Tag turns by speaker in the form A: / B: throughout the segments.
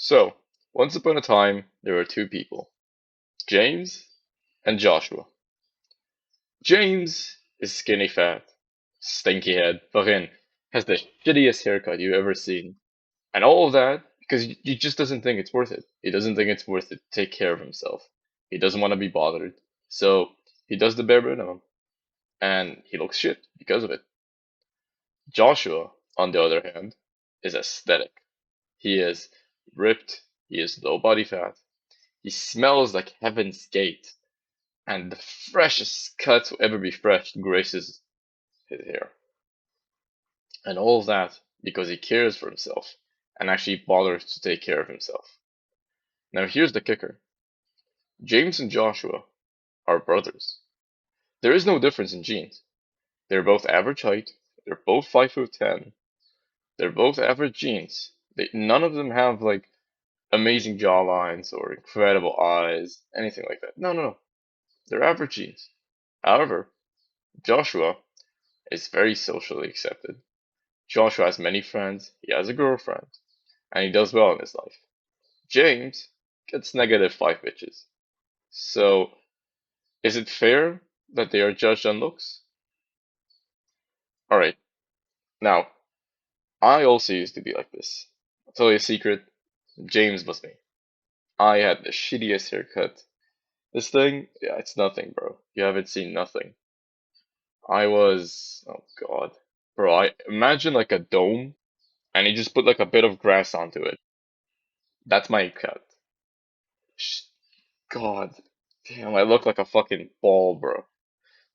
A: So, once upon a time, there were two people, James and Joshua. James is skinny fat, stinky head, fucking has the shittiest haircut you've ever seen. And all of that because he just doesn't think it's worth it. He doesn't think it's worth it to take care of himself. He doesn't want to be bothered. So he does the bare minimum. And he looks shit because of it. Joshua, on the other hand, is aesthetic. He is ripped, he is low body fat, he smells like heaven's gate, and the freshest cut to ever be fresh graces his hair. And all of that because he cares for himself and actually bothers to take care of himself. Now here's the kicker. James and Joshua are brothers. There is no difference in genes. They're both average height, they're both 5'10", they're both average genes. None of them have like amazing jawlines or incredible eyes, anything like that. No, no, no. They're average genes. However, Joshua is very socially accepted. Joshua has many friends, he has a girlfriend, and he does well in his life. James gets negative 5 bitches. So, is it fair that they are judged on looks? Alright, now, I also used to be like this. I'll tell you a secret, James was me. I had the shittiest haircut. This thing, yeah, it's nothing, bro. You haven't seen nothing. Oh god. Bro, I imagine like a dome, and you just put like a bit of grass onto it. That's my cut. Sh- God, damn, I look like a fucking ball, bro.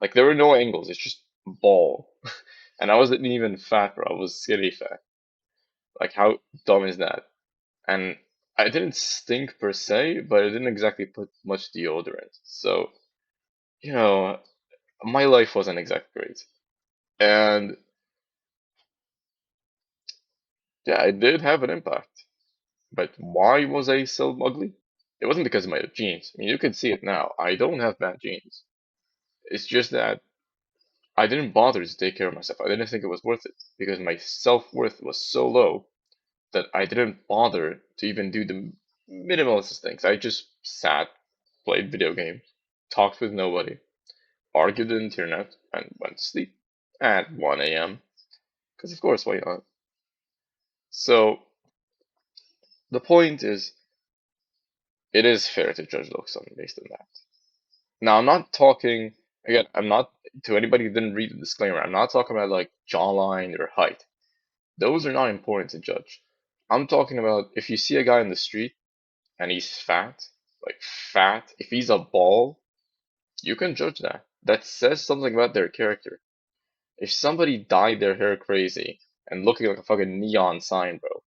A: Like there were no angles, it's just ball. And I wasn't even fat, bro. I was skinny fat. Like how dumb is that? And I didn't stink per se, but I didn't exactly put much deodorant. So, you know, my life wasn't exactly great. And yeah, it did have an impact. But why was I so ugly? It wasn't because of my genes. I mean, you can see it now. I don't have bad genes. It's just that I didn't bother to take care of myself. I didn't think it was worth it because my self-worth was so low that I didn't bother to even do the minimalist things. I just sat, played video games, talked with nobody, argued the internet, and went to sleep at 1 a.m. Because of course, why not? So the point is, it is fair to judge looks on based on that. Now, I'm not talking again. I'm not to anybody who didn't read the disclaimer. I'm not talking about like jawline or height. Those are not important to judge. I'm talking about if you see a guy in the street and he's fat, like fat, if he's a ball, you can judge that. That says something about their character. If somebody dyed their hair crazy and looking like a fucking neon sign, bro,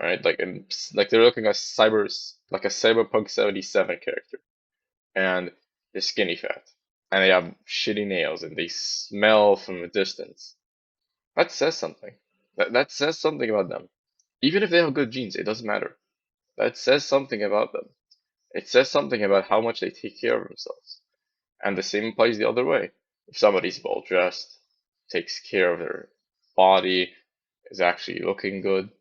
A: right? Like they're looking like a Cyberpunk 77 character, and they're skinny fat, and they have shitty nails, and they smell from a distance. That says something. That says something about them. Even if they have good genes, it doesn't matter. That says something about them. It says something about how much they take care of themselves. And the same applies the other way. If somebody's well dressed, takes care of their body, is actually looking good,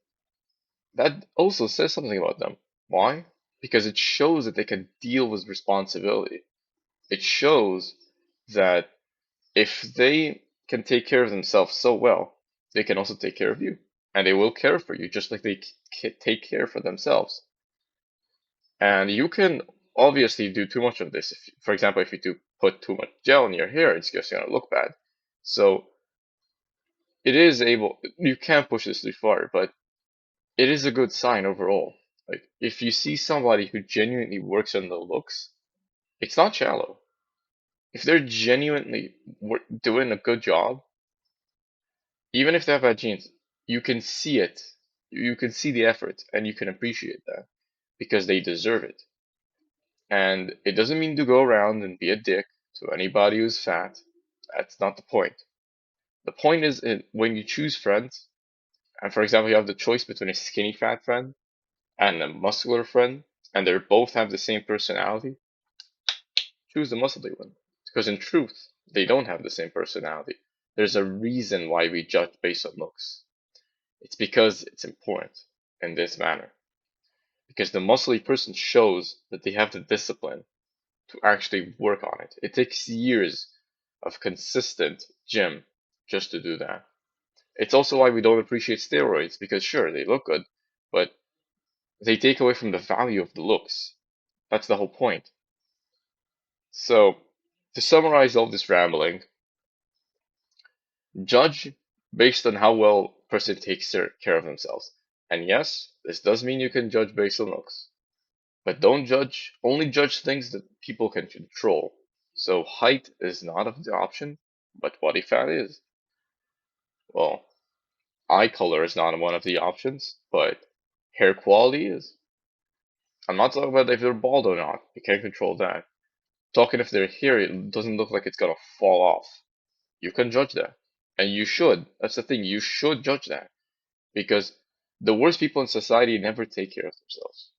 A: that also says something about them. Why? Because it shows that they can deal with responsibility. It shows that if they can take care of themselves so well, they can also take care of you. And they will care for you just like they take care for themselves. And you can obviously do too much of this. If, for example, if you do put too much gel in your hair, it's just gonna look bad. So you can't push this too far, but it is a good sign overall. Like if you see somebody who genuinely works on the looks, it's not shallow. If they're genuinely doing a good job, even if they have bad genes, you can see it. You can see the effort and you can appreciate that because they deserve it. And it doesn't mean to go around and be a dick to anybody who's fat. That's not the point. The point is when you choose friends, and for example, you have the choice between a skinny fat friend and a muscular friend, and they both have the same personality, choose the muscly one. Because in truth, they don't have the same personality. There's a reason why we judge based on looks. It's because it's important in this manner. because the muscly person shows that they have the discipline to actually work on it. It takes years of consistent gym just to do that. It's also why we don't appreciate steroids because sure, they look good, but they take away from the value of the looks. That's the whole point. So, to summarize all this rambling, judge based on how well a person takes care of themselves. And yes, this does mean you can judge based on looks, but don't judge, only judge things that people can control. So height is not of the option, but body fat is. Well, eye color is not one of the options, but hair quality is. I'm not talking about if they're bald or not. You can't control that. Talking if their hair it doesn't look like it's gonna fall off. You can judge that. And you should. That's the thing. You should judge that. Because the worst people in society never take care of themselves.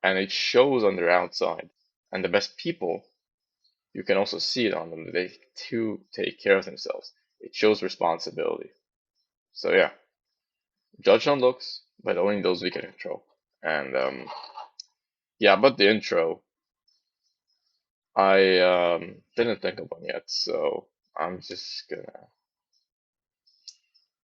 A: And it shows on their outside. And the best people, you can also see it on them. They too take care of themselves. It shows responsibility. So yeah, judge on looks, but only those we can control. And yeah, but the intro, I didn't think of one yet, so I'm just gonna